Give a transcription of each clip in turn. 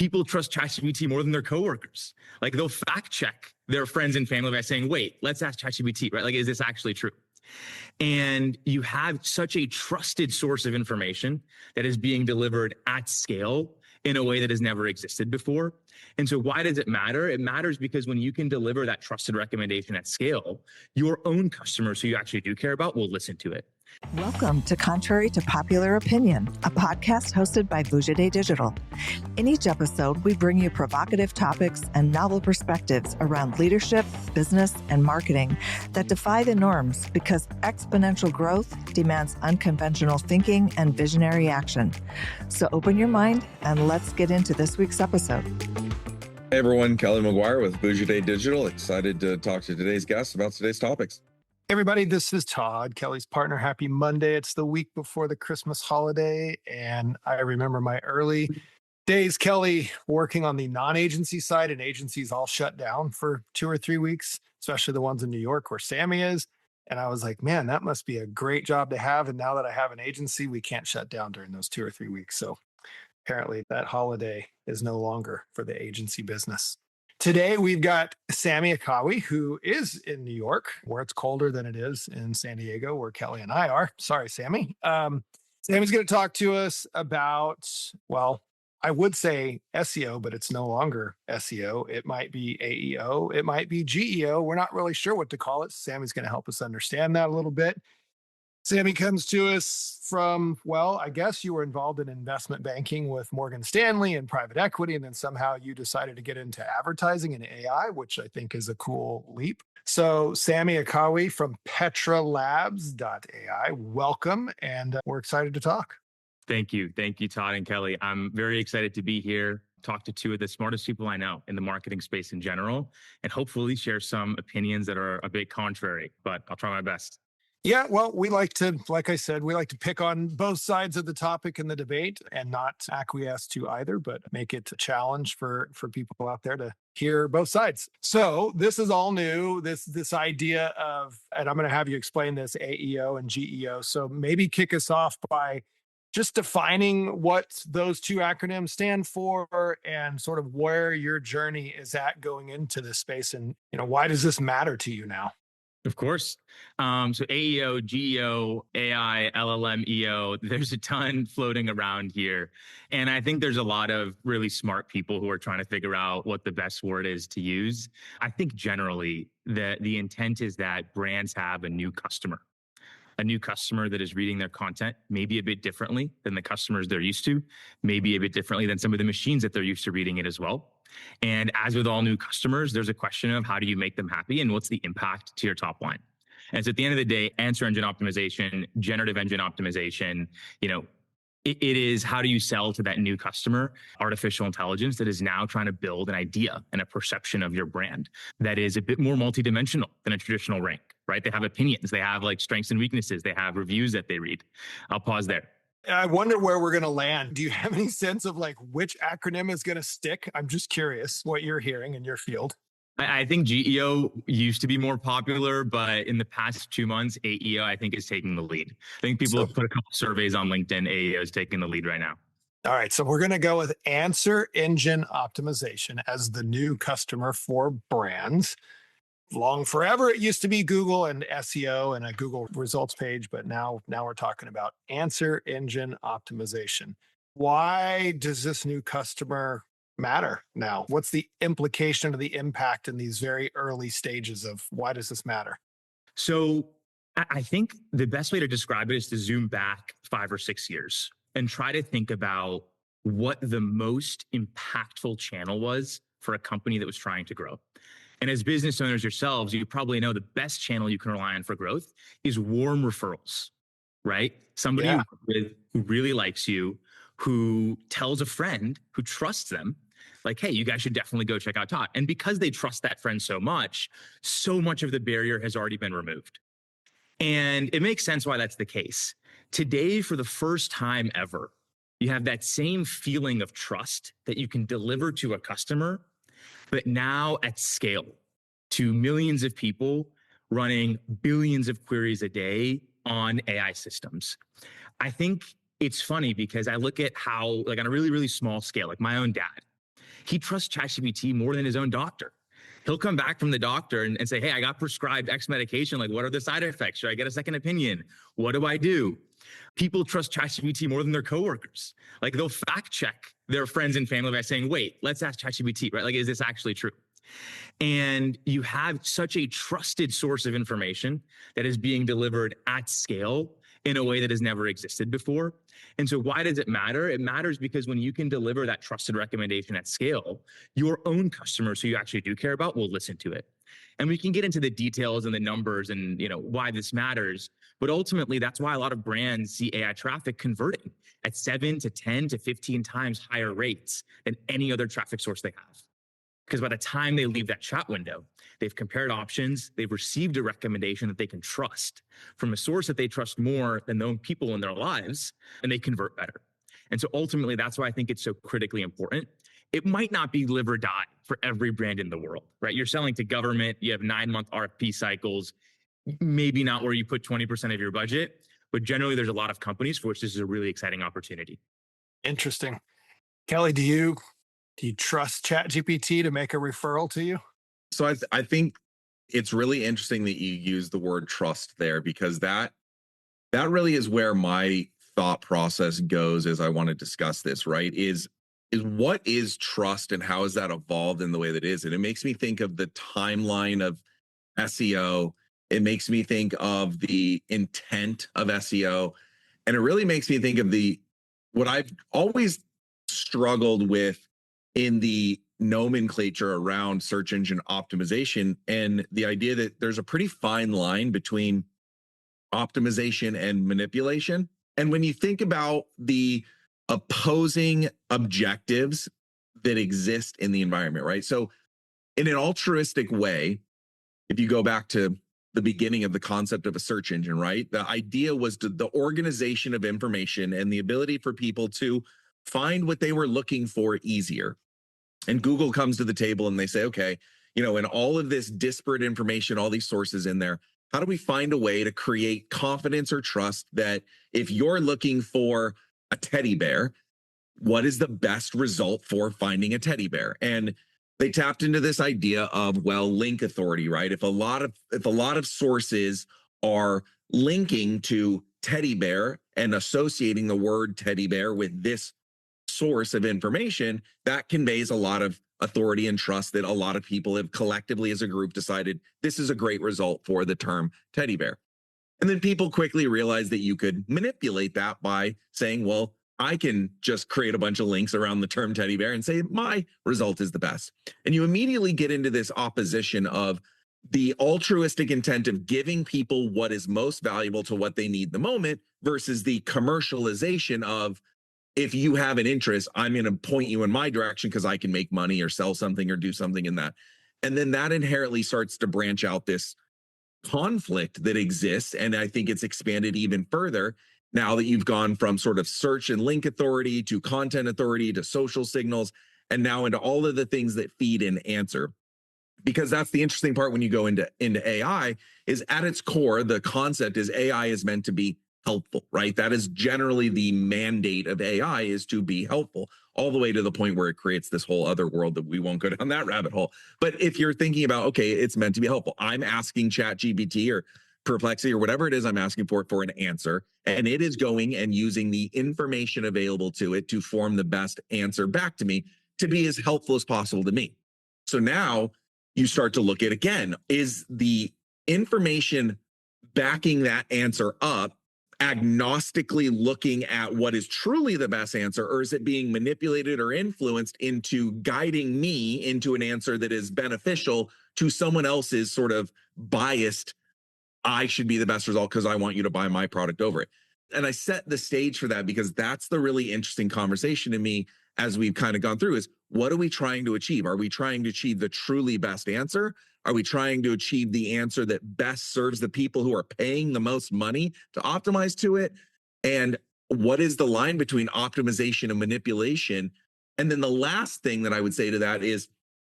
people trust ChatGPT more than their coworkers. Like they'll fact check their friends and family by saying, wait, let's ask ChatGPT, right? Like, is this actually true? And you have such a trusted source of information that is being delivered at scale in a way that has never existed before. And so why does it matter? It matters because when you can deliver that trusted recommendation at scale, your own customers who you actually do care about will listen to it. Welcome to Contrary to Popular Opinion, a podcast hosted by Vujade Digital. In each episode, we bring you provocative topics and novel perspectives around leadership, business, and marketing that defy the norms because exponential growth demands unconventional thinking and visionary action. So open your mind and let's get into this week's episode. Hey everyone, Kelly McGuire with Vujade Digital. Excited to talk to today's guests about today's topics. Hey everybody, this is Todd, Kelly's partner. Happy Monday. It's the week before the Christmas holiday. And I remember my early days, Kelly, working on the non-agency side, and agencies all shut down for 2 or 3 weeks, especially the ones in New York where Sami is. And I was like, man, that must be a great job to have. And now that I have an agency, we can't shut down during those 2 or 3 weeks. So apparently that holiday is no longer for the agency business. Today, we've got Sami Akkawi, who is in New York, where it's colder than it is in San Diego, where Kelly and I are. Sorry, Sami. Sami's going to talk to us about, well, I would say SEO, but it's no longer SEO. It might be AEO. It might be GEO. We're not really sure what to call it. Sami's going to help us understand that a little bit. Sami comes to us from, well, I guess you were involved in investment banking with Morgan Stanley and private equity, and then somehow you decided to get into advertising and AI, which I think is a cool leap. So Sami Akkawi from Petra Labs .ai, welcome, and we're excited to talk. Thank you. Thank you, Todd and Kelly. I'm very excited to be here, talk to two of the smartest people I know in the marketing space in general, and hopefully share some opinions that are a bit contrary, but I'll try my best. Yeah, well, we like to, like I said, we like to pick on both sides of the topic in the debate and not acquiesce to either, but make it a challenge for people out there to hear both sides. So this is all new, this idea of, and I'm going to have you explain this AEO and GEO. So maybe kick us off by just defining what those two acronyms stand for and sort of where your journey is at going into this space. And, why does this matter to you now? Of course. So AEO, GEO, AI, LLM, EO, there's a ton floating around here. And I think there's a lot of really smart people who are trying to figure out what the best word is to use. I think generally the intent is that brands have a new customer that is reading their content maybe a bit differently than the customers they're used to, maybe a bit differently than some of the machines that they're used to reading it as well. And as with all new customers, there's a question of how do you make them happy and what's the impact to your top line? And so at the end of the day, answer engine optimization, generative engine optimization, it is how do you sell to that new customer artificial intelligence that is now trying to build an idea and a perception of your brand that is a bit more multidimensional than a traditional rank, right? They have opinions, they have like strengths and weaknesses, they have reviews that they read. I'll pause there. I wonder where we're going to land. Do you have any sense of like which acronym is going to stick? I'm just curious what you're hearing in your field. I think GEO used to be more popular, but in the past 2 months, AEO, I think, is taking the lead. I think people have put a couple surveys on LinkedIn. AEO is taking the lead right now. All right. So we're going to go with answer engine optimization as the new customer for brands. Long forever, it used to be Google and SEO and a Google results page, but now we're talking about answer engine optimization. Why does this new customer matter now? What's the implication of the impact in these very early stages of why does this matter? So I think the best way to describe it is to zoom back 5 or 6 years and try to think about what the most impactful channel was for a company that was trying to grow. And as business owners yourselves, you probably know the best channel you can rely on for growth is warm referrals, right? Somebody who really likes you, who tells a friend who trusts them, like, hey, you guys should definitely go check out Todd. And because they trust that friend so much of the barrier has already been removed. And it makes sense why that's the case. Today, for the first time ever, you have that same feeling of trust that you can deliver to a customer, but now at scale to millions of people running billions of queries a day on AI systems. I think it's funny because I look at how, like on a really, really small scale, like my own dad, He trusts ChatGPT more than his own doctor. He'll come back from the doctor and say, hey, I got prescribed X medication. Like, what are the side effects? Should I get a second opinion? What do I do? People trust ChatGPT more than their coworkers. Like, they'll fact check their friends and family by saying, wait, let's ask ChatGPT, right? Like, is this actually true? And you have such a trusted source of information that is being delivered at scale in a way that has never existed before. And so why does it matter? It matters because when you can deliver that trusted recommendation at scale, your own customers who you actually do care about will listen to it. And we can get into the details and the numbers and why this matters. But ultimately, that's why a lot of brands see AI traffic converting at 7 to 10 to 15 times higher rates than any other traffic source they have. Because by the time they leave that chat window, they've compared options, they've received a recommendation that they can trust from a source that they trust more than known people in their lives, and they convert better. And so ultimately, that's why I think it's so critically important. It might not be live or die for every brand in the world, right? You're selling to government, you have 9-month RFP cycles, maybe not where you put 20% of your budget, but generally there's a lot of companies for which this is a really exciting opportunity. Interesting. Kelly, do you trust ChatGPT to make a referral to you? So I think it's really interesting that you use the word trust there, because that really is where my thought process goes as I want to discuss this, right? Is what is trust and how has that evolved in the way that it is? And it makes me think of the timeline of SEO. It makes me think of the intent of SEO. And it really makes me think of what I've always struggled with in the nomenclature around search engine optimization, and the idea that there's a pretty fine line between optimization and manipulation. And when you think about the opposing objectives that exist in the environment, right? So in an altruistic way, if you go back to the beginning of the concept of a search engine, right? The idea was the organization of information and the ability for people to find what they were looking for easier. And Google comes to the table and they say, okay, in all of this disparate information, all these sources in there, how do we find a way to create confidence or trust that if you're looking for a teddy bear, what is the best result for finding a teddy bear? And they tapped into this idea of, link authority, right? If a lot of sources are linking to teddy bear and associating the word teddy bear with this source of information, that conveys a lot of authority and trust that a lot of people have collectively as a group decided this is a great result for the term teddy bear. And then people quickly realized that you could manipulate that by saying, well, I can just create a bunch of links around the term teddy bear and say my result is the best. And you immediately get into this opposition of the altruistic intent of giving people what is most valuable to what they need the moment versus the commercialization of, if you have an interest, I'm going to point you in my direction because I can make money or sell something or do something in that. And then that inherently starts to branch out this conflict that exists. And I think it's expanded even further now that you've gone from sort of search and link authority to content authority to social signals, and now into all of the things that feed and answer. Because that's the interesting part when you go into AI, is at its core, the concept is AI is meant to be helpful, right? That is generally the mandate of AI, is to be helpful, all the way to the point where it creates this whole other world that we won't go down that rabbit hole. But if you're thinking about, okay, it's meant to be helpful, I'm asking ChatGPT or Perplexity or whatever it is I'm asking for an answer, and it is going and using the information available to it to form the best answer back to me to be as helpful as possible to me. So now you start to look at, again, is the information backing that answer up agnostically looking at what is truly the best answer, or is it being manipulated or influenced into guiding me into an answer that is beneficial to someone else's sort of biased, I should be the best result because I want you to buy my product over it? And I set the stage for that because that's the really interesting conversation to me as we've kind of gone through, is what are we trying to achieve? Are we trying to achieve the truly best answer? Are we trying to achieve the answer that best serves the people who are paying the most money to optimize to it? And what is the line between optimization and manipulation? And then the last thing that I would say to that is,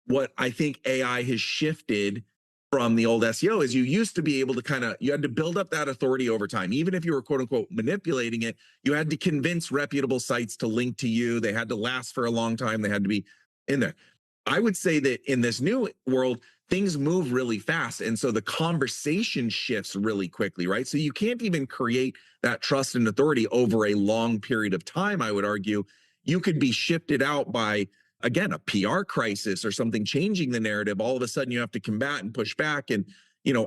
what I think AI has shifted from the old SEO is, you used to be able to you had to build up that authority over time. Even if you were quote unquote manipulating it, you had to convince reputable sites to link to you. They had to last for a long time. They had to be in there. I would say that in this new world, things move really fast. And so the conversation shifts really quickly, right? So you can't even create that trust and authority over a long period of time, I would argue. You could be shifted out by, again, a PR crisis or something changing the narrative. All of a sudden you have to combat and push back and,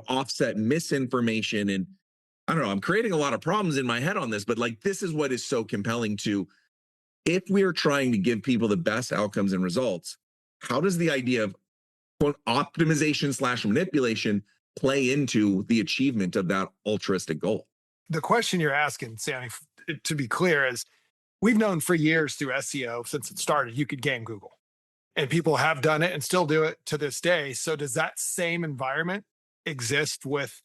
offset misinformation. And I don't know, I'm creating a lot of problems in my head on this, but like, this is what is so compelling to, if we're trying to give people the best outcomes and results, how does the idea of quote optimization / manipulation play into the achievement of that altruistic goal? The question you're asking, Sami, to be clear, is we've known for years through SEO since it started, you could game Google, and people have done it and still do it to this day. So does that same environment exist with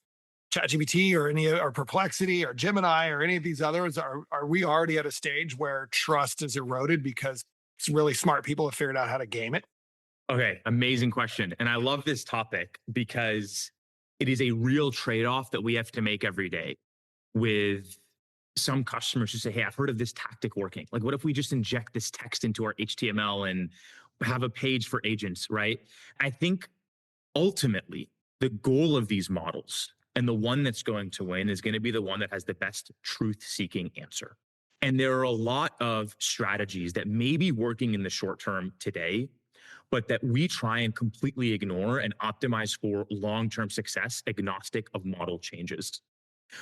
ChatGPT or Perplexity or Gemini or any of these others? Are we already at a stage where trust is eroded because it's really smart people have figured out how to game it? Okay, amazing question. And I love this topic because it is a real trade-off that we have to make every day with some customers who say, hey, I've heard of this tactic working. Like, what if we just inject this text into our HTML and have a page for agents, right? I think ultimately the goal of these models and the one that's going to win is going to be the one that has the best truth-seeking answer. And there are a lot of strategies that may be working in the short term today, but that we try and completely ignore and optimize for long-term success, agnostic of model changes.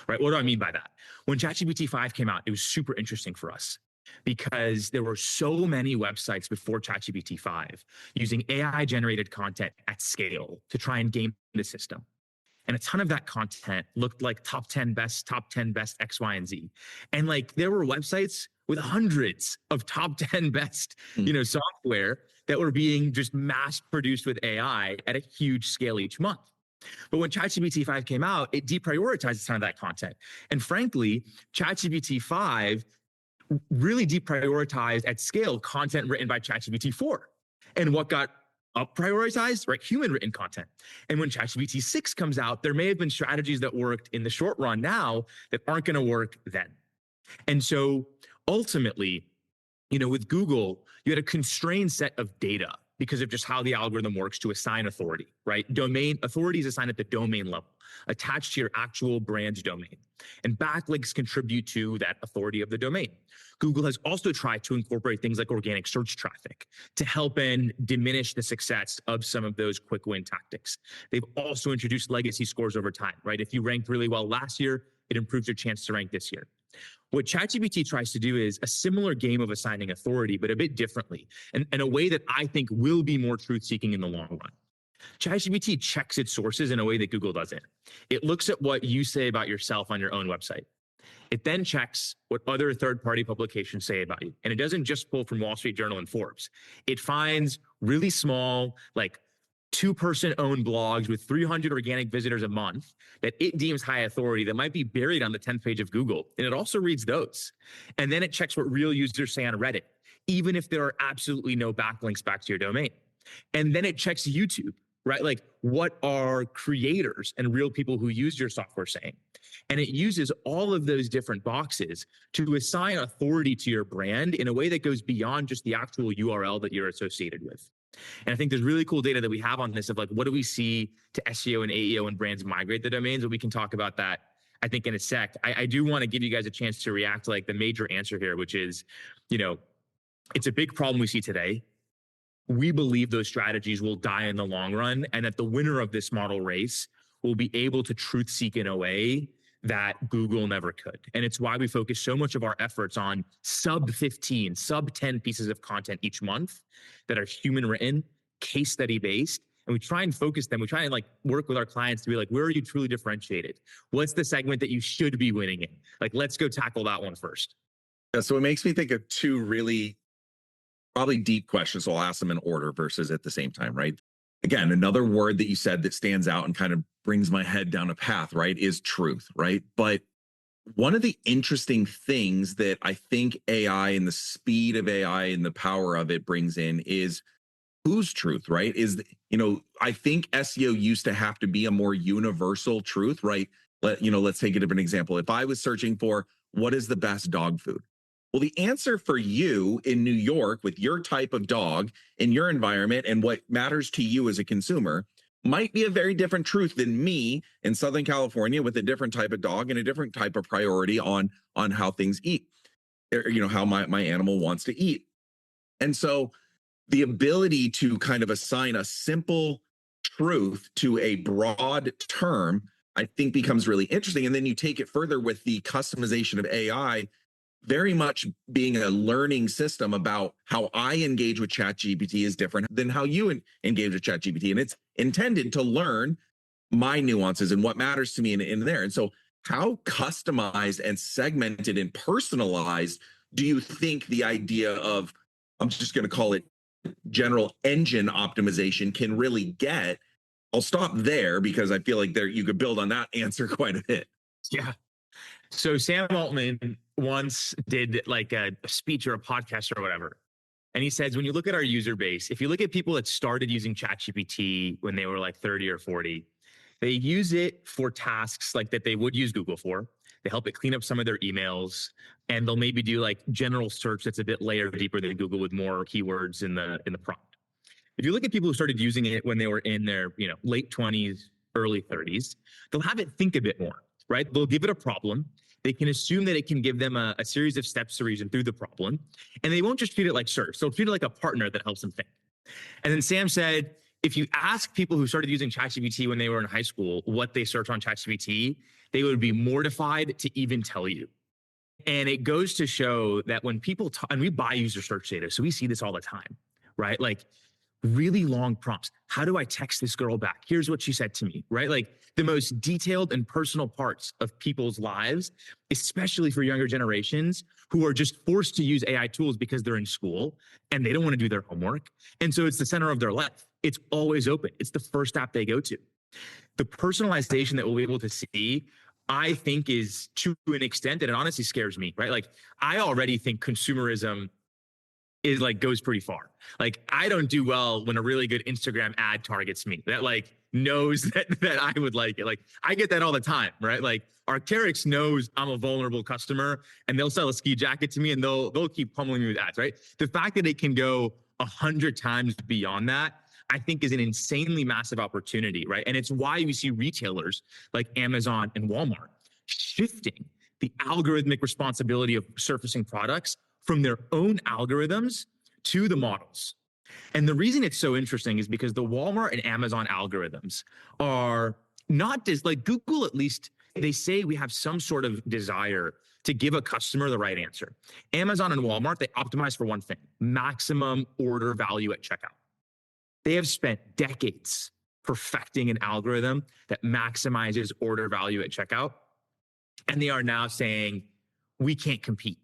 Right? What do I mean by that? When ChatGPT 5 came out, it was super interesting for us because there were so many websites before ChatGPT 5 using AI-generated content at scale to try and game the system. And a ton of that content looked like top 10 best X, Y, and Z. And like there were websites with hundreds of top 10 best, software that were being just mass produced with AI at a huge scale each month. But when ChatGPT 5 came out, it deprioritized some of that content. And frankly, ChatGPT 5 really deprioritized at scale content written by ChatGPT 4. And what got up prioritized, right? Human written content. And when ChatGPT 6 comes out, there may have been strategies that worked in the short run now that aren't going to work then. And so ultimately, with Google, you had a constrained set of data because of just how the algorithm works to assign authority, right? Domain authority is assigned at the domain level, attached to your actual brand's domain. And backlinks contribute to that authority of the domain. Google has also tried to incorporate things like organic search traffic to help and diminish the success of some of those quick win tactics. They've also introduced legacy scores over time, right? If you ranked really well last year, it improves your chance to rank this year. What ChatGPT tries to do is a similar game of assigning authority, but a bit differently, and in a way that I think will be more truth-seeking in the long run. ChatGPT checks its sources in a way that Google doesn't. It looks at what you say about yourself on your own website. It then checks what other third-party publications say about you. And it doesn't just pull from Wall Street Journal and Forbes. It finds really small, like 2-person owned blogs with 300 organic visitors a month that it deems high authority that might be buried on the 10th page of Google. And it also reads those. And then it checks what real users say on Reddit, even if there are absolutely no backlinks back to your domain. And then it checks YouTube, right? Like, what are creators and real people who use your software saying? And it uses all of those different boxes to assign authority to your brand in a way that goes beyond just the actual URL that you're associated with. And I think there's really cool data that we have on this of like, what do we see to SEO and AEO when brands migrate the domains? And we can talk about that, I think, in a sec. I do want to give you guys a chance to react to like the major answer here, which is, it's a big problem we see today. We believe those strategies will die in the long run, and that the winner of this model race will be able to truth seek in a way that Google never could. And it's why we focus so much of our efforts on sub 15, sub 10 pieces of content each month that are human written, case study based. And we try and focus them. We try and like work with our clients to be like, where are you truly differentiated? What's the segment that you should be winning in? Like, let's go tackle that one first. Yeah, so it makes me think of two really probably deep questions. So I'll ask them in order versus at the same time, right? Again, another word that you said that stands out and kind of brings my head down a path, right, is truth, right? But one of the interesting things that I think AI and the speed of AI and the power of it brings in is whose truth, right? I think SEO used to have to be a more universal truth, right? Let's take a different example. If I was searching for what is the best dog food, Well, the answer for you in New York with your type of dog in your environment and what matters to you as a consumer might be a very different truth than me in Southern California with a different type of dog and a different type of priority on how things eat, or, how my animal wants to eat. And so the ability to kind of assign a simple truth to a broad term, I think becomes really interesting. And then you take it further with the customization of AI, very much being a learning system about how I engage with ChatGPT is different than how you engage with ChatGPT. And it's intended to learn my nuances and what matters to me in there. And so how customized and segmented and personalized do you think the idea of, I'm just going to call it general engine optimization, can really get? I'll stop there because I feel like there you could build on that answer quite a bit. Yeah. So Sam Altman once did like a speech or a podcast or whatever. And he says, when you look at our user base, if you look at people that started using ChatGPT when they were like 30 or 40, they use it for tasks like that they would use Google for. They help it clean up some of their emails, and they'll maybe do like general search that's a bit layer deeper than Google with more keywords in the prompt. If you look at people who started using it when they were in their late 20s, early 30s, they'll have it think a bit more, right? They'll give it a problem. They can assume that it can give them a series of steps to reason through the problem, and they won't just treat it like search. They'll treat it like a partner that helps them think. And then Sam said, if you ask people who started using ChatGPT when they were in high school what they search on ChatGPT, they would be mortified to even tell you. And it goes to show that when people talk, and we buy user search data, so we see this all the time, right? Like really long prompts. How do I text this girl back? Here's what she said to me, right? Like the most detailed and personal parts of people's lives, especially for younger generations who are just forced to use AI tools because they're in school and they don't want to do their homework. And so it's the center of their life. It's always open. It's the first app they go to. The personalization that we'll be able to see, I think, is to an extent that it honestly scares me, right? Like I already think consumerism is like goes pretty far. Like I don't do well when a really good Instagram ad targets me that like knows that I would like it. Like I get that all the time, right? Like Arc'teryx knows I'm a vulnerable customer and they'll sell a ski jacket to me and they'll keep pummeling me with ads, right? The fact that it can go 100 times beyond that, I think is an insanely massive opportunity, right? And it's why we see retailers like Amazon and Walmart shifting the algorithmic responsibility of surfacing products from their own algorithms to the models. And the reason it's so interesting is because the Walmart and Amazon algorithms are not just like Google, at least they say we have some sort of desire to give a customer the right answer. Amazon and Walmart, they optimize for one thing: maximum order value at checkout. They have spent decades perfecting an algorithm that maximizes order value at checkout. And they are now saying, we can't compete.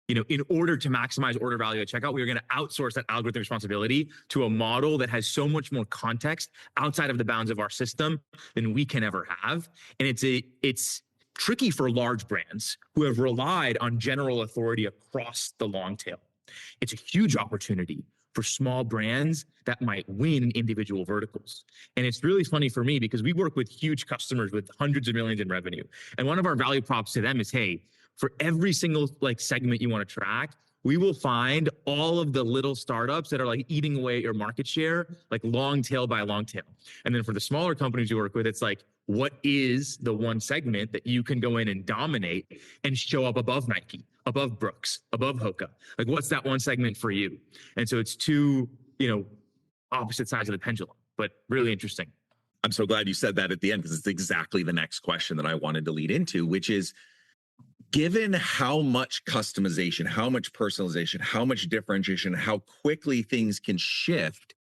In order to maximize order value at checkout, we are going to outsource that algorithm responsibility to a model that has so much more context outside of the bounds of our system than we can ever have. And it's tricky for large brands who have relied on general authority across the long tail. It's a huge opportunity for small brands that might win in individual verticals. And it's really funny for me because we work with huge customers with hundreds of millions in revenue. And one of our value props to them is, hey, for every single like segment you want to track, we will find all of the little startups that are like eating away your market share, like long tail by long tail. And then for the smaller companies you work with, it's like, what is the one segment that you can go in and dominate and show up above Nike, above Brooks, above Hoka? Like, what's that one segment for you? And so it's two, opposite sides of the pendulum, but really interesting. I'm so glad you said that at the end, because it's exactly the next question that I wanted to lead into, which is, given how much customization, how much personalization, how much differentiation, how quickly things can shift,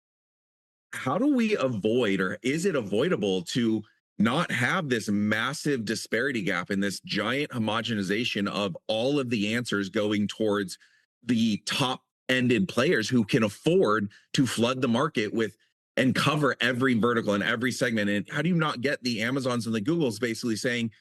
how do we avoid, or is it avoidable to not have this massive disparity gap and this giant homogenization of all of the answers going towards the top-ended players who can afford to flood the market with and cover every vertical and every segment? And how do you not get the Amazons and the Googles basically saying,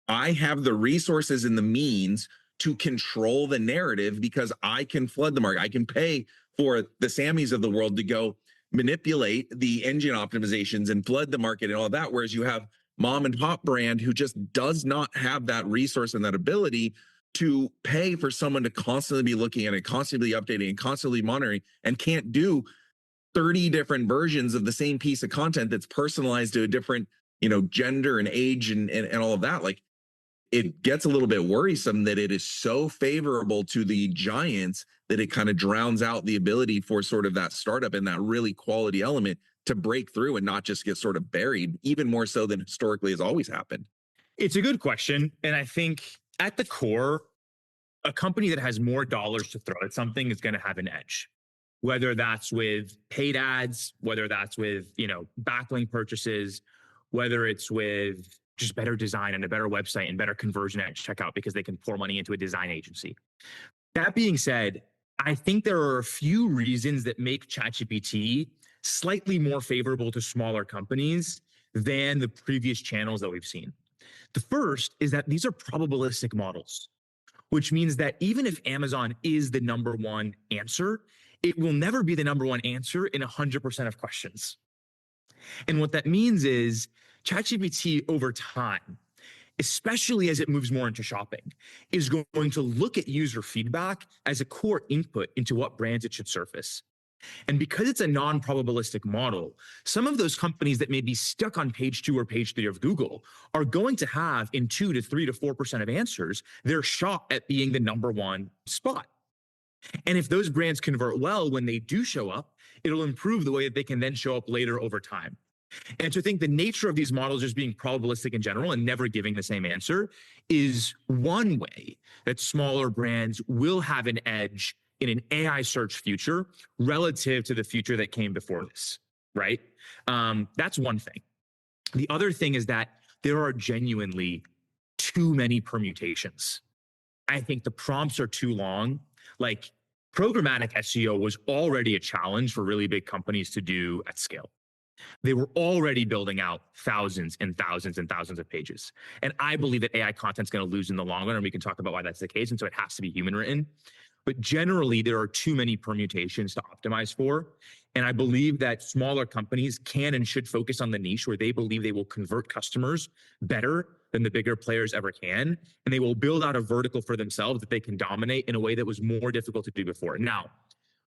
I have the resources and the means to control the narrative because I can flood the market. I can pay for the Samis of the world to go manipulate the engine optimizations and flood the market and all that. Whereas you have mom and pop brand who just does not have that resource and that ability. to pay for someone to constantly be looking at it, constantly updating and constantly monitoring, and can't do 30 different versions of the same piece of content that's personalized to a different, gender and age and all of that. Like, it gets a little bit worrisome that it is so favorable to the giants that it kind of drowns out the ability for sort of that startup and that really quality element to break through and not just get sort of buried, even more so than historically has always happened. It's a good question. And I think at the core, a company that has more dollars to throw at something is going to have an edge, whether that's with paid ads, whether that's with, backlink purchases, whether it's with just better design and a better website and better conversion at checkout because they can pour money into a design agency. That being said, I think there are a few reasons that make ChatGPT slightly more favorable to smaller companies than the previous channels that we've seen. The first is that these are probabilistic models, which means that even if Amazon is the number one answer, it will never be the number one answer in 100% of questions. And what that means is ChatGPT over time, especially as it moves more into shopping, is going to look at user feedback as a core input into what brands it should surface. And because it's a non-probabilistic model, some of those companies that may be stuck on page 2 or page 3 of Google are going to have in 2 to 3 to 4% of answers, their shot at being the number one spot. And if those brands convert well when they do show up, it'll improve the way that they can then show up later over time. And so I think the nature of these models just being probabilistic in general and never giving the same answer is one way that smaller brands will have an edge in an AI search future relative to the future that came before this, right? That's one thing. The other thing is that there are genuinely too many permutations. I think the prompts are too long. Like, programmatic SEO was already a challenge for really big companies to do at scale. They were already building out thousands and thousands and thousands of pages. And I believe that AI content is going to lose in the long run, and we can talk about why that's the case. And so it has to be human written. But generally, there are too many permutations to optimize for. And I believe that smaller companies can and should focus on the niche where they believe they will convert customers better than the bigger players ever can. And they will build out a vertical for themselves that they can dominate in a way that was more difficult to do before. Now,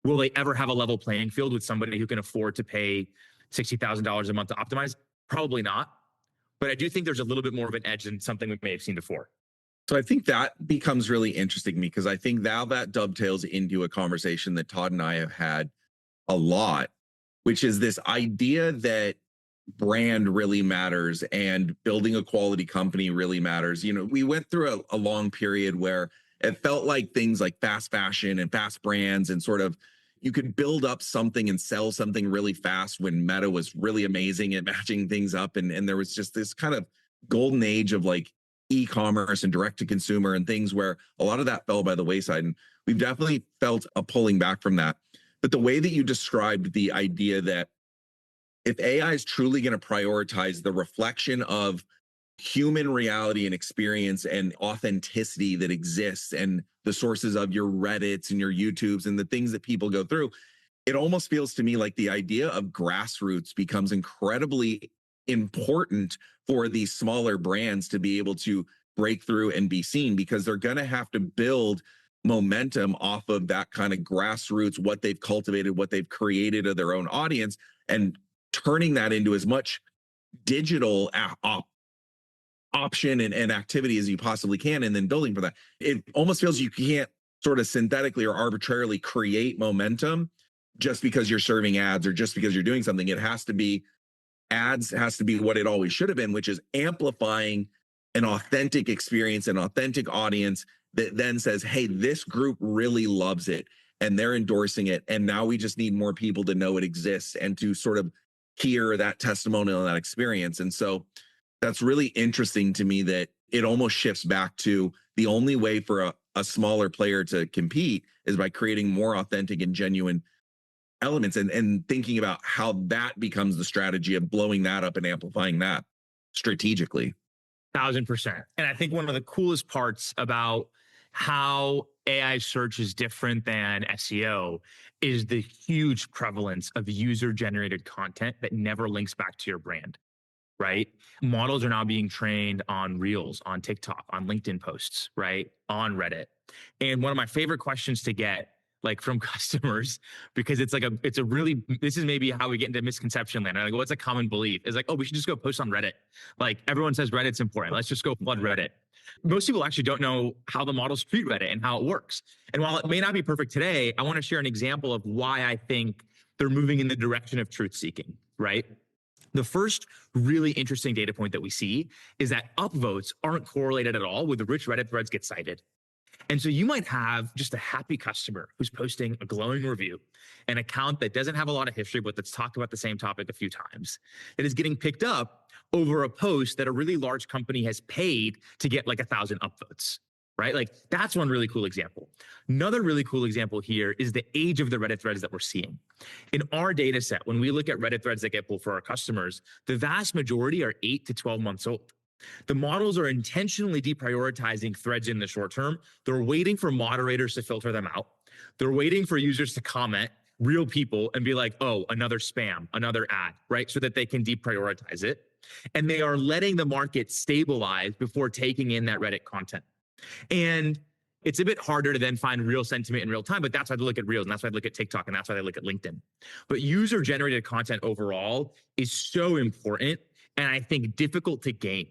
will they ever have a level playing field with somebody who can afford to pay $60,000 a month to optimize? Probably not. But I do think there's a little bit more of an edge than something we may have seen before. So I think that becomes really interesting to me because I think now that dovetails into a conversation that Todd and I have had a lot, which is this idea that brand really matters and building a quality company really matters. We went through a long period where it felt like things like fast fashion and fast brands and sort of you could build up something and sell something really fast when Meta was really amazing at matching things up. And there was just this kind of golden age of like e-commerce and direct to consumer and things where a lot of that fell by the wayside. And we've definitely felt a pulling back from that. But the way that you described the idea that if AI is truly going to prioritize the reflection of human reality and experience and authenticity that exists and the sources of your Reddits and your YouTubes and the things that people go through, it almost feels to me like the idea of grassroots becomes incredibly important for these smaller brands to be able to break through and be seen, because they're going to have to build momentum off of that kind of grassroots, what they've cultivated, what they've created of their own audience, and turning that into as much digital option and activity as you possibly can, and then building for that. It almost feels you can't sort of synthetically or arbitrarily create momentum just because you're serving ads or just because you're doing something. It has to be, ads has to be what it always should have been, which is amplifying an authentic experience, an authentic audience that then says, hey, this group really loves it and they're endorsing it. And now we just need more people to know it exists and to sort of hear that testimonial and that experience. And so that's really interesting to me that it almost shifts back to the only way for a smaller player to compete is by creating more authentic and genuine elements and thinking about how that becomes the strategy of blowing that up and amplifying that strategically. 1,000%. And I think one of the coolest parts about how AI search is different than SEO is the huge prevalence of user-generated content that never links back to your brand. right? Models are now being trained on Reels, on TikTok, on LinkedIn posts, right? On Reddit. And one of my favorite questions to get like from customers, because it's a really, this is maybe how we get into misconception land. Like, what's a common belief? Is like, oh, we should just go post on Reddit. Like everyone says Reddit's important. Let's just go flood Reddit. Most people actually don't know how the models treat Reddit and how it works. And while it may not be perfect today, I want to share an example of why I think they're moving in the direction of truth seeking, right? The first really interesting data point that we see is that upvotes aren't correlated at all with the rich Reddit threads get cited. And so you might have just a happy customer who's posting a glowing review, an account that doesn't have a lot of history, but that's talked about the same topic a few times, that is getting picked up over a post that a really large company has paid to get like 1,000 upvotes, right? Like that's one really cool example. Another really cool example here is the age of the Reddit threads that we're seeing. In our data set, when we look at Reddit threads that get pulled for our customers, the vast majority are 8 to 12 months old. The models are intentionally deprioritizing threads in the short term. They're waiting for moderators to filter them out. They're waiting for users to comment, real people, and be like, oh, another spam, another ad, right? So that they can deprioritize it. And they are letting the market stabilize before taking in that Reddit content. And it's a bit harder to then find real sentiment in real time, but that's why I look at Reels, and that's why I look at TikTok, and that's why I look at LinkedIn. But user-generated content overall is so important, and I think difficult to gain.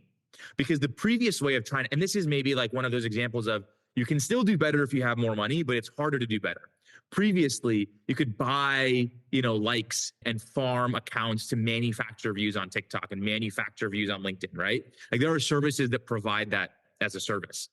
Because the previous way of trying, and this is maybe like one of those examples of you can still do better if you have more money, but it's harder to do better. Previously, you could buy, likes and farm accounts to manufacture views on TikTok and manufacture views on LinkedIn, right? Like there are services that provide that as a service.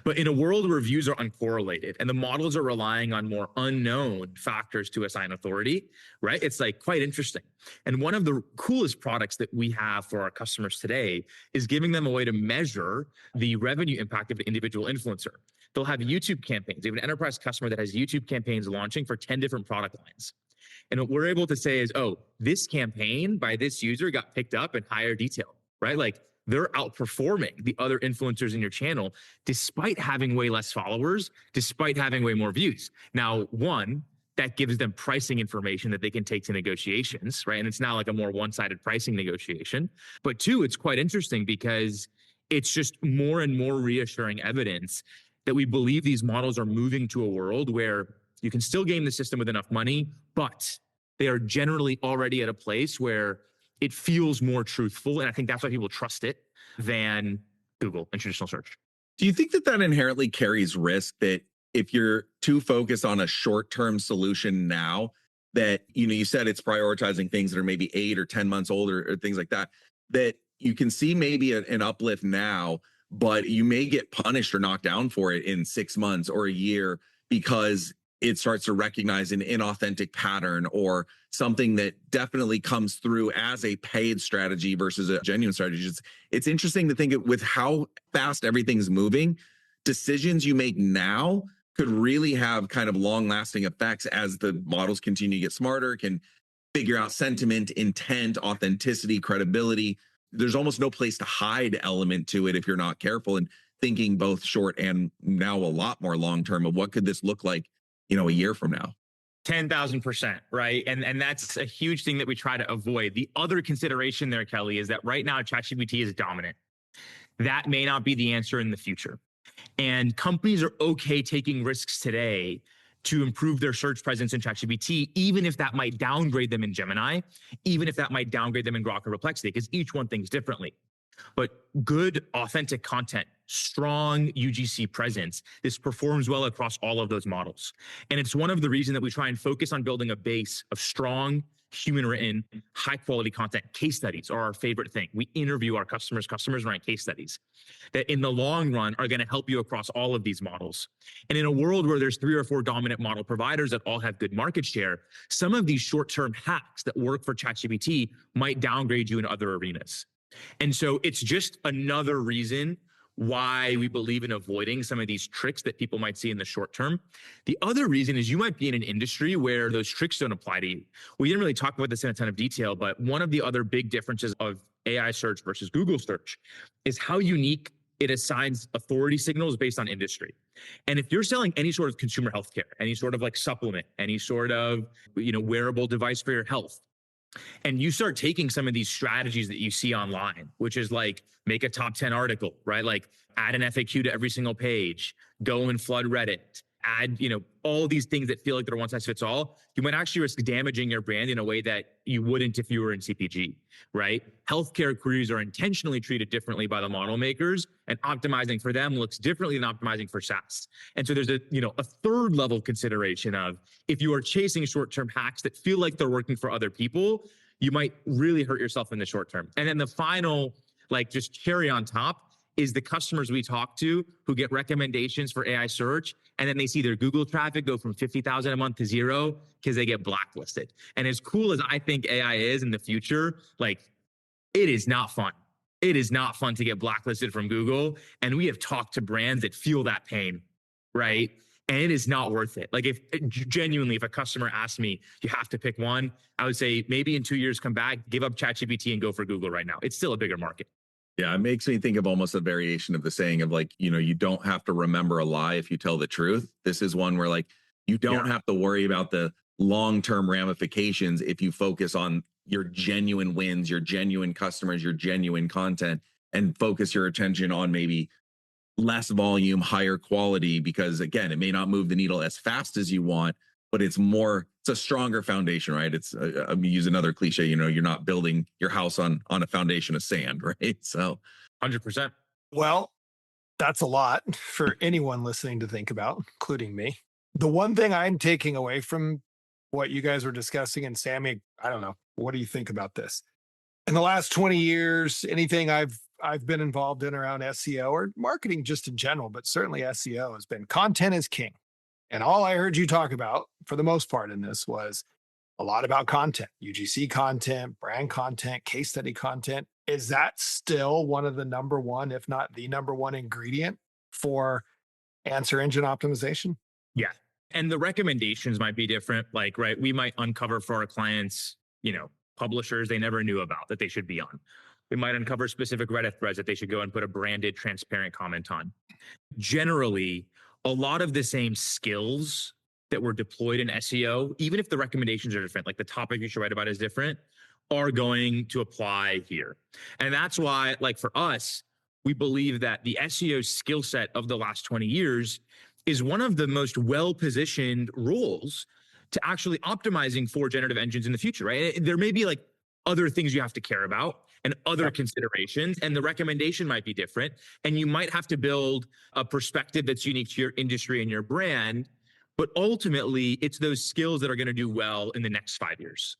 But in a world where views are uncorrelated and the models are relying on more unknown factors to assign authority, right? It's like quite interesting. And one of the coolest products that we have for our customers today is giving them a way to measure the revenue impact of an individual influencer. They'll have YouTube campaigns. They have an enterprise customer that has YouTube campaigns launching for 10 different product lines. And what we're able to say is, oh, this campaign by this user got picked up in higher detail, right? Like they're outperforming the other influencers in your channel, despite having way less followers, despite having way more views. Now, one, that gives them pricing information that they can take to negotiations, right? And it's not like a more one-sided pricing negotiation. But two, it's quite interesting because it's just more and more reassuring evidence that we believe these models are moving to a world where you can still game the system with enough money, but they are generally already at a place where it feels more truthful. And I think that's why people trust it than Google and traditional search. Do you think that that inherently carries risk that if you're too focused on a short-term solution now, that, you said it's prioritizing things that are maybe 8 or 10 months older or things like that, that you can see maybe an uplift now, but you may get punished or knocked down for it in 6 months or a year because it starts to recognize an inauthentic pattern or something that definitely comes through as a paid strategy versus a genuine strategy. It's interesting to think with how fast everything's moving, decisions you make now could really have kind of long-lasting effects as the models continue to get smarter, can figure out sentiment, intent, authenticity, credibility. There's almost no place to hide element to it if you're not careful and thinking both short and now a lot more long-term of what could this look like a year from now. 10,000%, right? And that's a huge thing that we try to avoid. The other consideration there, Kelly, is that right now ChatGPT is dominant. That may not be the answer in the future. And companies are okay taking risks today to improve their search presence in ChatGPT, even if that might downgrade them in Gemini, even if that might downgrade them in Grok or Perplexity, because each one thinks differently. But good, authentic content, strong UGC presence, this performs well across all of those models. And it's one of the reasons that we try and focus on building a base of strong, human-written, high-quality content. Case studies are our favorite thing. We interview our customers write case studies that in the long run are going to help you across all of these models. And in a world where there's 3 or 4 dominant model providers that all have good market share, some of these short-term hacks that work for ChatGPT might downgrade you in other arenas. And so it's just another reason why we believe in avoiding some of these tricks that people might see in the short term. The other reason is you might be in an industry where those tricks don't apply to you. We didn't really talk about this in a ton of detail, but one of the other big differences of AI search versus Google search is how unique it assigns authority signals based on industry. And if you're selling any sort of consumer healthcare, any sort of like supplement, any sort of, wearable device for your health, And you start taking some of these strategies that you see online, which is like make a top 10 article, right? Like add an FAQ to every single page, go and flood Reddit, add, all these things that feel like they're one size fits all. You might actually risk damaging your brand in a way that you wouldn't if you were in CPG, right? Healthcare queries are intentionally treated differently by the model makers, and optimizing for them looks differently than optimizing for SaaS. And so there's a third level consideration of if you are chasing short-term hacks that feel like they're working for other people, you might really hurt yourself in the short term. And then the final, like just cherry on top, is the customers we talk to who get recommendations for AI search, and then they see their Google traffic go from 50,000 a month to zero because they get blacklisted. And as cool as I think AI is in the future, like it is not fun. It is not fun to get blacklisted from Google. And we have talked to brands that feel that pain, right? And it is not worth it. Like if a customer asked me, you have to pick one, I would say maybe in 2 years, come back, give up ChatGPT and go for Google right now. It's still a bigger market. Yeah, it makes me think of almost a variation of the saying of like, you don't have to remember a lie if you tell the truth. This is one where like, you don't have to worry about the long-term ramifications if you focus on your genuine wins, your genuine customers, your genuine content, and focus your attention on maybe less volume, higher quality, because again, it may not move the needle as fast as you want, but it's a stronger foundation, right? I'm use another cliche, you're not building your house on a foundation of sand, right? So 100%. Well, that's a lot for anyone listening to think about, including me. The one thing I'm taking away from what you guys were discussing, and Sami, I don't know, what do you think about this? In the last 20 years, anything I've been involved in around SEO or marketing just in general, but certainly SEO has been content is king. And all I heard you talk about for the most part in this was a lot about content, UGC content, brand content, case study content. Is that still one of the number one, if not the number one ingredient for answer engine optimization? Yeah. And the recommendations might be different. Like, right, we might uncover for our clients, publishers they never knew about that they should be on. We might uncover specific Reddit threads that they should go and put a branded, transparent comment on. Generally, a lot of the same skills that were deployed in SEO, even if the recommendations are different, like the topic you should write about is different, are going to apply here. And that's why, like for us, we believe that the SEO skill set of the last 20 years is one of the most well-positioned roles to actually optimizing for generative engines in the future, right? There may be like other things you have to care about and other considerations, and the recommendation might be different. And you might have to build a perspective that's unique to your industry and your brand. But ultimately, it's those skills that are going to do well in the next 5 years.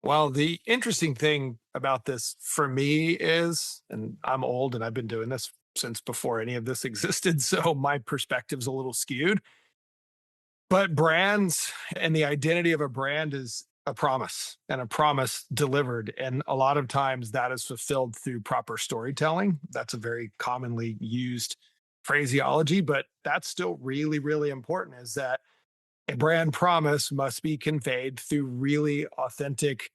Well, the interesting thing about this for me is, and I'm old and I've been doing this since before any of this existed, so my perspective's a little skewed. But brands and the identity of a brand is a promise, and a promise delivered. And a lot of times that is fulfilled through proper storytelling. That's a very commonly used phraseology, but that's still really, really important, is that a brand promise must be conveyed through really authentic,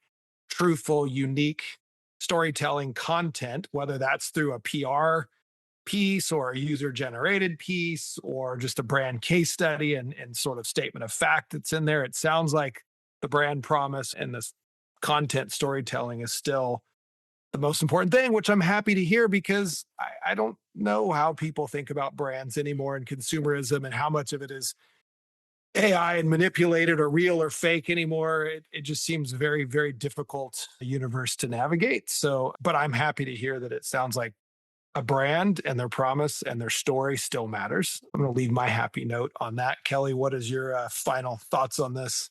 truthful, unique storytelling content, whether that's through a PR piece or a user-generated piece or just a brand case study and sort of statement of fact that's in there. It sounds like the brand promise and this content storytelling is still the most important thing, which I'm happy to hear, because I don't know how people think about brands anymore and consumerism and how much of it is AI and manipulated or real or fake anymore. It just seems very, very difficult universe to navigate. So, but I'm happy to hear that it sounds like a brand and their promise and their story still matters. I'm going to leave my happy note on that. Kelly, what is your final thoughts on this?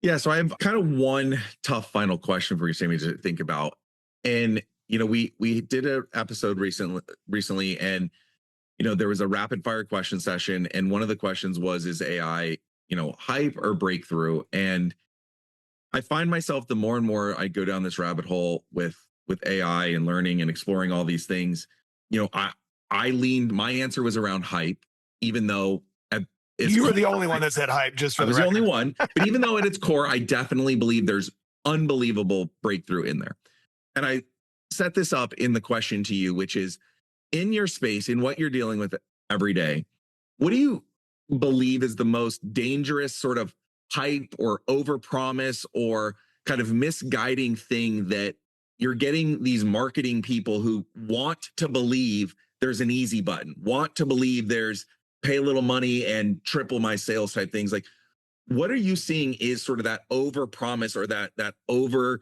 Yeah, so I have kind of one tough final question for you, Sami, to think about. And we did an episode recently, and there was a rapid fire question session, and one of the questions was, is AI hype or breakthrough? And I find myself, the more and more I go down this rabbit hole with AI and learning and exploring all these things, I leaned, my answer was around hype, even though you were the only one that said hype, just for the record. I was the only one. But even though at its core, I definitely believe there's unbelievable breakthrough in there. And I set this up in the question to you, which is, in your space, in what you're dealing with every day, what do you believe is the most dangerous sort of hype or overpromise or kind of misguiding thing that you're getting these marketing people who want to believe there's an easy button, want to believe there's pay a little money and triple my sales type things. Like, what are you seeing is sort of that over promise or that over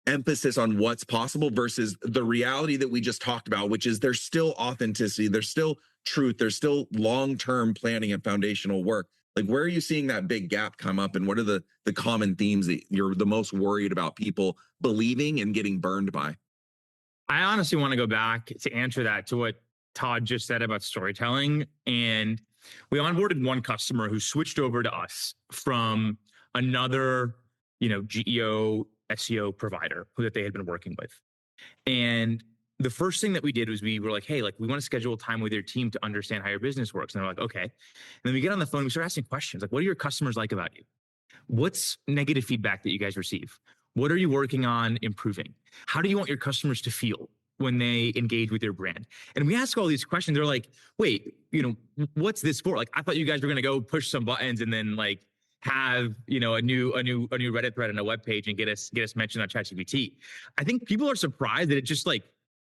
emphasis on what's possible versus the reality that we just talked about, which is there's still authenticity, there's still truth, there's still long-term planning and foundational work. Like, where are you seeing that big gap come up, and what are the common themes that you're the most worried about people believing and getting burned by? I honestly want to go back to answer that to what Todd just said about storytelling. And we onboarded one customer who switched over to us from another, GEO SEO provider that they had been working with. And the first thing that we did was we were like, hey, like, we want to schedule time with your team to understand how your business works. And they're like, okay. And then we get on the phone, we start asking questions like, what do your customers like about you? What's negative feedback that you guys receive? What are you working on improving? How do you want your customers to feel when they engage with your brand? And we ask all these questions. They're like, wait, what's this for? Like, I thought you guys were going to go push some buttons and then like have, a new Reddit thread and a web page and get us mentioned on ChatGPT. I think people are surprised that it just like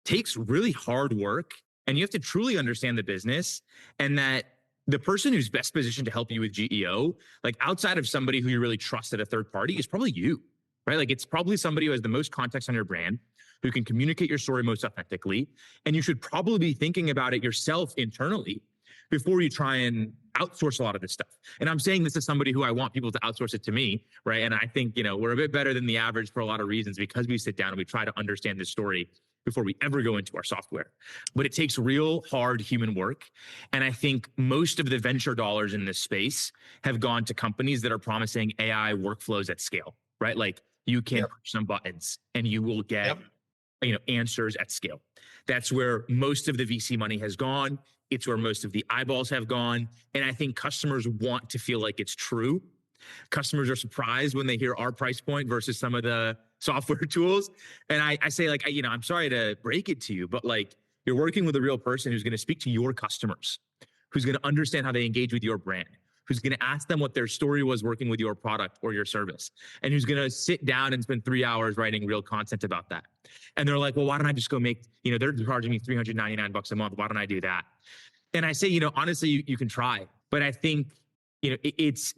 takes really hard work, and you have to truly understand the business, and that the person who's best positioned to help you with GEO, like outside of somebody who you really trust at a third party, is probably you, right? Like, it's probably somebody who has the most context on your brand, who can communicate your story most authentically. And you should probably be thinking about it yourself internally before you try and outsource a lot of this stuff. And I'm saying this as somebody who I want people to outsource it to me, right? And I think, we're a bit better than the average for a lot of reasons, because we sit down and we try to understand this story before we ever go into our software. But it takes real hard human work. And I think most of the venture dollars in this space have gone to companies that are promising AI workflows at scale, right? Like, you can push some buttons and you will get answers at scale. That's where most of the VC money has gone. It's where most of the eyeballs have gone. And I think customers want to feel like it's true. Customers are surprised when they hear our price point versus some of the software tools. And I say, like, I'm sorry to break it to you, but like, you're working with a real person who's going to speak to your customers, who's going to understand how they engage with your brand, who's going to ask them what their story was working with your product or your service, and who's going to sit down and spend 3 hours writing real content about that. And they're like, well, why don't I just go make, they're charging me $399 a month. Why don't I do that? And I say, honestly, you can try, but I think,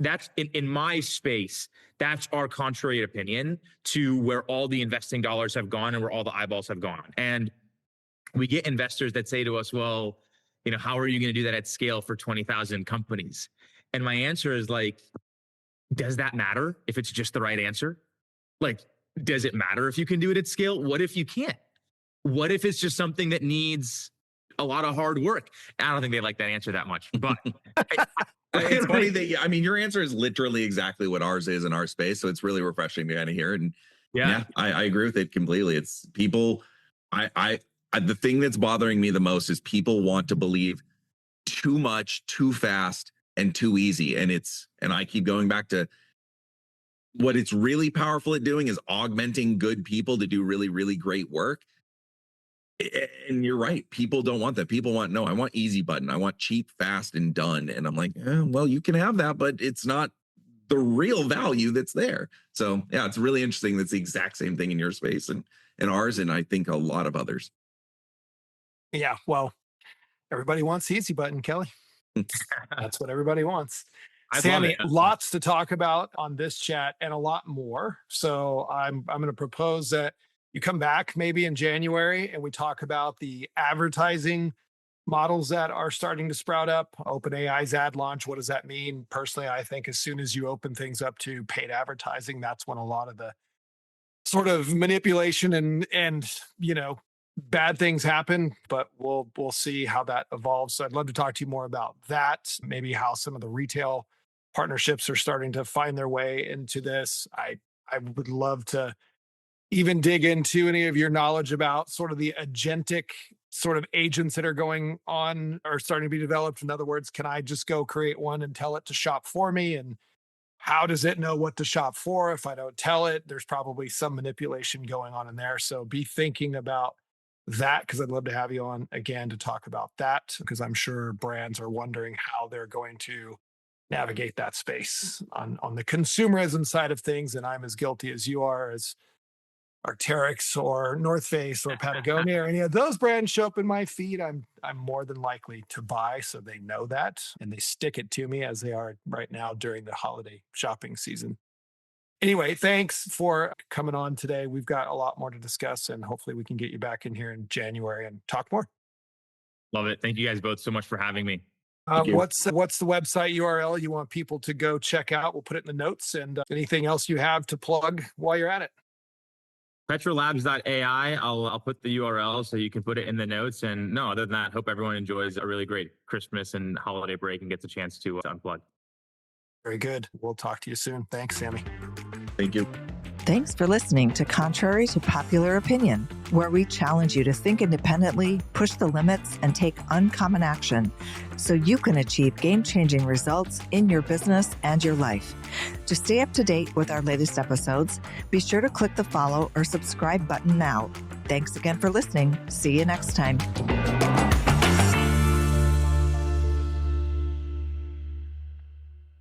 that's in my space, that's our contrary opinion to where all the investing dollars have gone and where all the eyeballs have gone. And we get investors that say to us, well, how are you going to do that at scale for 20,000 companies? And my answer is like, does that matter if it's just the right answer? Like, does it matter if you can do it at scale? What if you can't? What if it's just something that needs a lot of hard work? I don't think they like that answer that much, but it's funny that, your answer is literally exactly what ours is in our space. So it's really refreshing to kind of hear. And I agree with it completely. It's people, the thing that's bothering me the most is people want to believe too much, too fast, and too easy. And I keep going back to what it's really powerful at doing is augmenting good people to do really, really great work. And you're right. People don't want that. People want, no, I want easy button. I want cheap, fast, and done. And I'm like, well, you can have that, but it's not the real value that's there. So yeah, it's really interesting. That's the exact same thing in your space and ours. And I think a lot of others. Yeah. Well, everybody wants the easy button, Kelly. That's what everybody wants. Sami, lots to talk about on this chat and a lot more. So I'm going to propose that you come back maybe in January and we talk about the advertising models that are starting to sprout up. OpenAI's ad launch, what does that mean? Personally, I think as soon as you open things up to paid advertising, that's when a lot of the sort of manipulation and bad things happen, but we'll see how that evolves. So I'd love to talk to you more about that, maybe how some of the retail partnerships are starting to find their way into this. I would love to even dig into any of your knowledge about sort of the agentic sort of agents that are going on or starting to be developed. In other words, can I just go create one and tell it to shop for me? And how does it know what to shop for if I don't tell it? There's probably some manipulation going on in there. So be thinking about that, because I'd love to have you on again to talk about that, because I'm sure brands are wondering how they're going to navigate that space on the consumerism side of things. And I'm as guilty as you are, as Arc'teryx or North Face or Patagonia or any of those brands show up in my feed, I'm more than likely to buy. So they know that and they stick it to me, as they are right now during the holiday shopping season. Anyway, thanks for coming on today. We've got a lot more to discuss, and hopefully we can get you back in here in January and talk more. Love it. Thank you guys both so much for having me. What's the website URL you want people to go check out? We'll put it in the notes, and anything else you have to plug while you're at it. PetraLabs.ai. I'll put the URL so you can put it in the notes. And no, other than that, hope everyone enjoys a really great Christmas and holiday break and gets a chance to unplug. Very good. We'll talk to you soon. Thanks, Sami. Thank you. Thanks for listening to Contrary to Popular Opinion, where we challenge you to think independently, push the limits, and take uncommon action so you can achieve game-changing results in your business and your life. To stay up to date with our latest episodes, be sure to click the follow or subscribe button now. Thanks again for listening. See you next time.